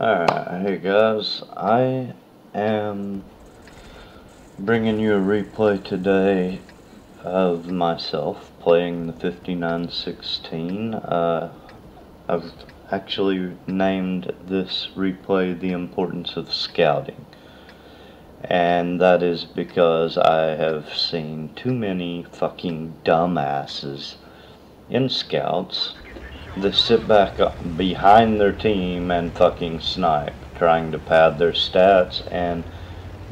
Alright, hey guys, I am bringing you a replay today of myself playing the 5916. I've actually named this replay The Importance of Scouting, and that is because I have seen too many fucking dumbasses in scouts that sit back behind their team and fucking snipe, trying to pad their stats. And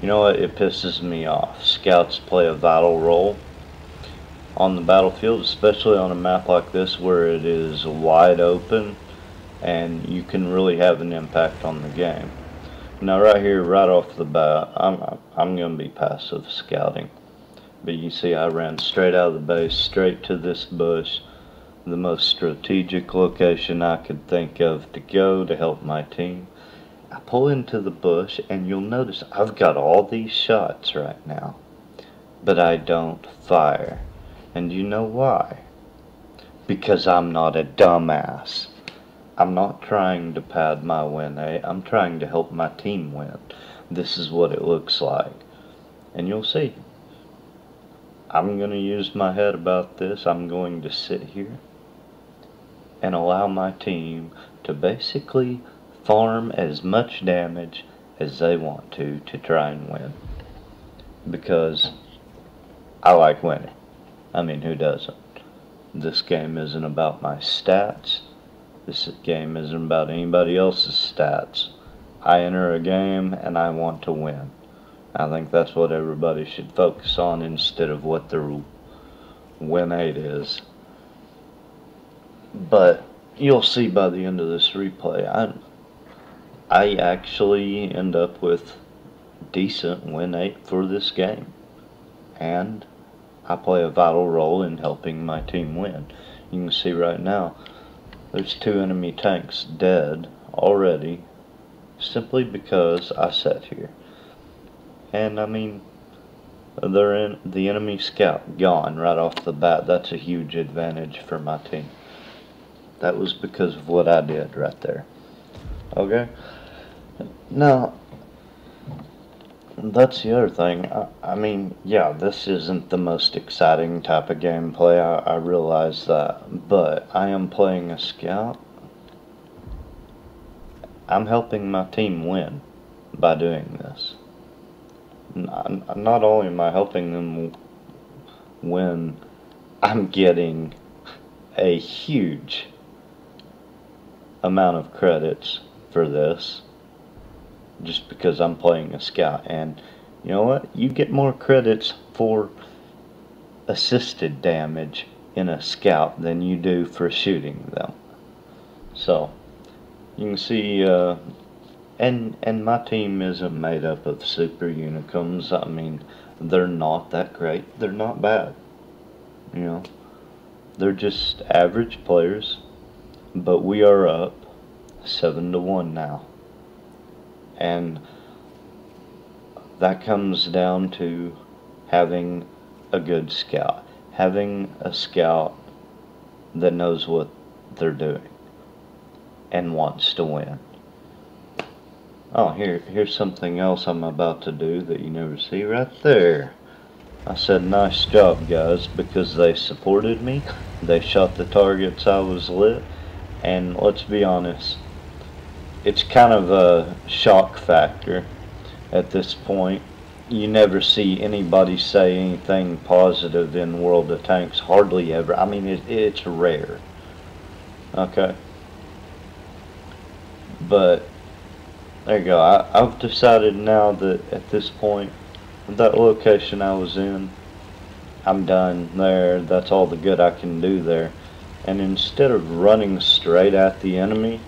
you know what? It pisses me off. Scouts play a vital role on the battlefield, especially on a map like this where it is wide open and you can really have an impact on the game. Now right here, right off the bat, I'm going to be passive scouting. But you see I ran straight out of the base, straight to this bush, the most strategic location I could think of to go to help my team. I pull into the bush and you'll notice I've got all these shots right now, but I don't fire. And you know why? Because I'm not a dumbass. I'm not trying to pad my win rate. I'm trying to help my team win. This is what it looks like. And you'll see. I'm going to use my head about this. I'm going to sit here and allow my team to basically farm as much damage as they want to try and win. Because I like winning. I mean, who doesn't? This game isn't about my stats. This game isn't about anybody else's stats. I enter a game and I want to win. I think that's what everybody should focus on instead of what their win rate is. But you'll see by the end of this replay, I actually end up with decent win rate for this game. And I play a vital role in helping my team win. You can see right now, there's 2 enemy tanks dead already, simply because I sat here. And I mean, they're in the enemy scout gone right off the bat. That's a huge advantage for my team. That was because of what I did right there. Okay? Now, that's the other thing. I mean, yeah, this isn't the most exciting type of gameplay. I realize that. But I am playing a scout. I'm helping my team win by doing this. Not only am I helping them win, I'm getting a huge amount of credits for this just because I'm playing a scout. And you know what? You get more credits for assisted damage in a scout than you do for shooting them. So you can see and my team isn't made up of super unicums. I mean, they're not that great. They're not bad. You know, they're just average players. But we are up 7-1 now. And that comes down to having a good scout. Having a scout that knows what they're doing and wants to win. Oh, here's something else I'm about to do that you never see right there. I said nice job guys, because they supported me. They shot the targets I was lit. And let's be honest, it's kind of a shock factor at this point. You never see anybody say anything positive in World of Tanks, hardly ever. I mean, it's rare. Okay. But there you go. I've decided now that at this point, that location I was in, I'm done there. That's all the good I can do there. And instead of running straight at the enemy,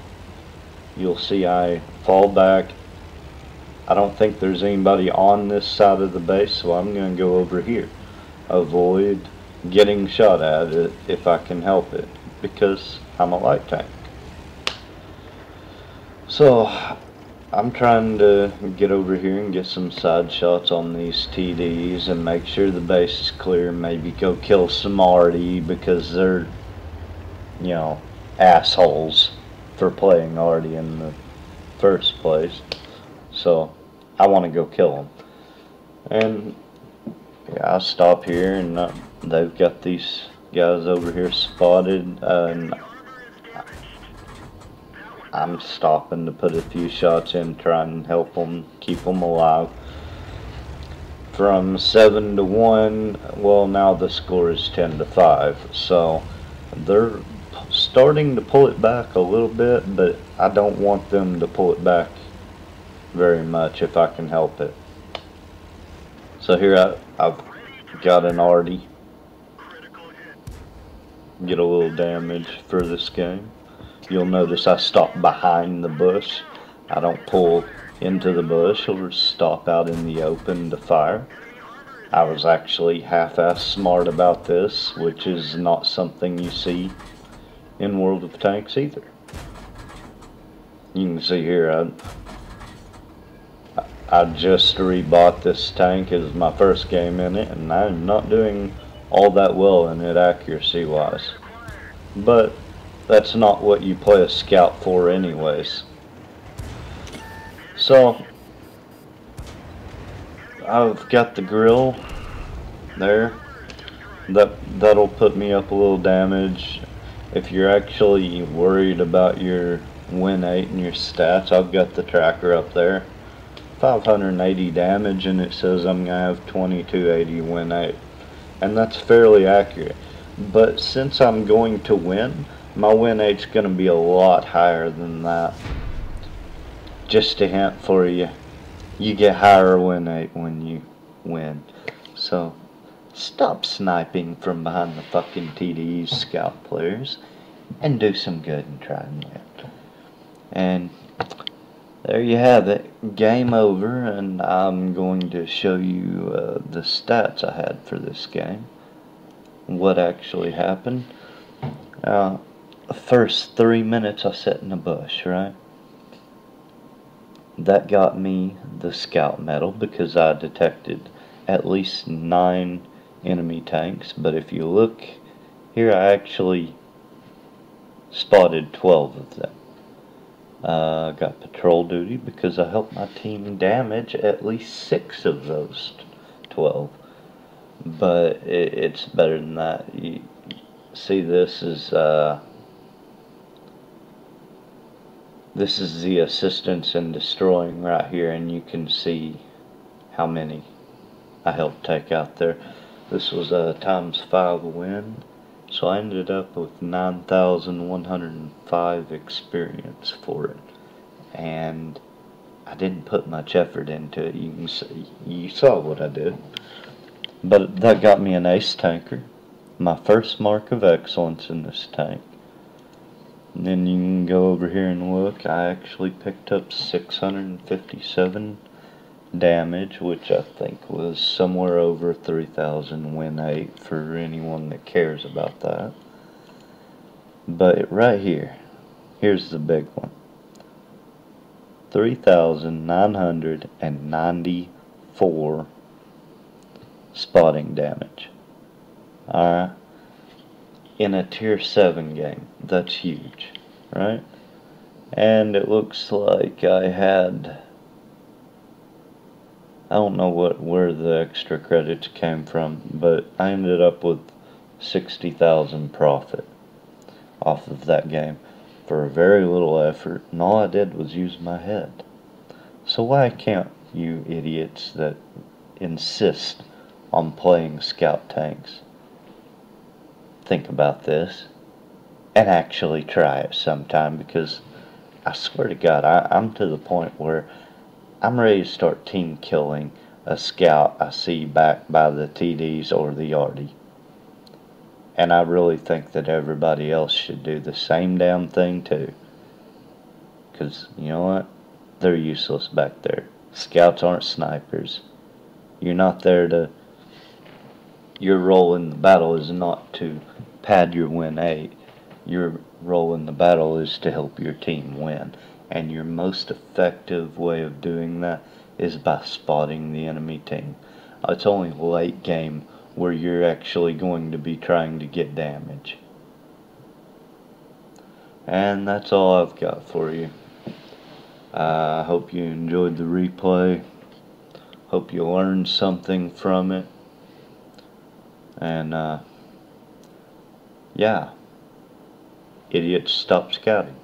you'll see I fall back. I don't think there's anybody on this side of the base, so I'm going to go over here. Avoid getting shot at it if I can help it, because I'm a light tank. So I'm trying to get over here and get some side shots on these TDs and make sure the base is clear. Maybe go kill some Arty because they're, you know, assholes for playing Arty in the first place. So I want to go kill them. And yeah, I stop here, and they've got these guys over here spotted, and I'm stopping to put a few shots in, try and help them, keep them alive. From 7-1, well, now the score is 10-5, so they're starting to pull it back a little bit, but I don't want them to pull it back very much if I can help it. So here I've got an Artie. Get a little damage for this game. You'll notice I stop behind the bush. I don't pull into the bush or stop out in the open to fire. I was actually half-assed smart about this, which is not something you see in World of Tanks either. You can see here I just rebought this tank as my first game in it, and I'm not doing all that well in it accuracy wise. But that's not what you play a scout for anyways. So I've got the grill there. That'll put me up a little damage. If you're actually worried about your win 8 and your stats, I've got the tracker up there. 580 damage, and it says I'm gonna have 2280 win 8, and that's fairly accurate. But since I'm going to win, my win 8's gonna be a lot higher than that. Just a hint for you, you get higher win 8 when you win. So stop sniping from behind the fucking TDs, scout players, and do some good and try and win. And there you have it, game over, and I'm going to show you the stats I had for this game, what actually happened. The first 3 minutes I sat in a bush, right? That got me the scout medal because I detected at least 9 enemy tanks, but if you look here, I actually spotted 12 of them. Got patrol duty because I helped my team damage at least 6 of those 12. But it's better than that. You see, this is the assistance in destroying right here, and you can see how many I helped take out there. This was a ×5 win. So I ended up with 9,105 experience for it, and I didn't put much effort into it. You can see, you saw what I did, but that got me an ace tanker, my first mark of excellence in this tank. And then you can go over here and look. I actually picked up 657 damage, which I think was somewhere over 3,000 win 8 for anyone that cares about that. But right here, here's the big one. 3,994 spotting damage. Alright? In a tier 7 game. That's huge, right? And it looks like I had, I don't know where the extra credits came from, but I ended up with 60,000 profit off of that game for a very little effort, and all I did was use my head. So why can't you idiots that insist on playing scout tanks think about this and actually try it sometime? Because I swear to God, I'm to the point where I'm ready to start team killing a scout I see backed by the TDs or the Artie. And I really think that everybody else should do the same damn thing too. Because, you know what? They're useless back there. Scouts aren't snipers. You're not there to... Your role in the battle is not to pad your win 8. Your role in the battle is to help your team win. And your most effective way of doing that is by spotting the enemy team. It's only late game where you're actually going to be trying to get damage. And that's all I've got for you. I hope you enjoyed the replay. Hope you learned something from it. And, yeah. Idiots, stop scouting.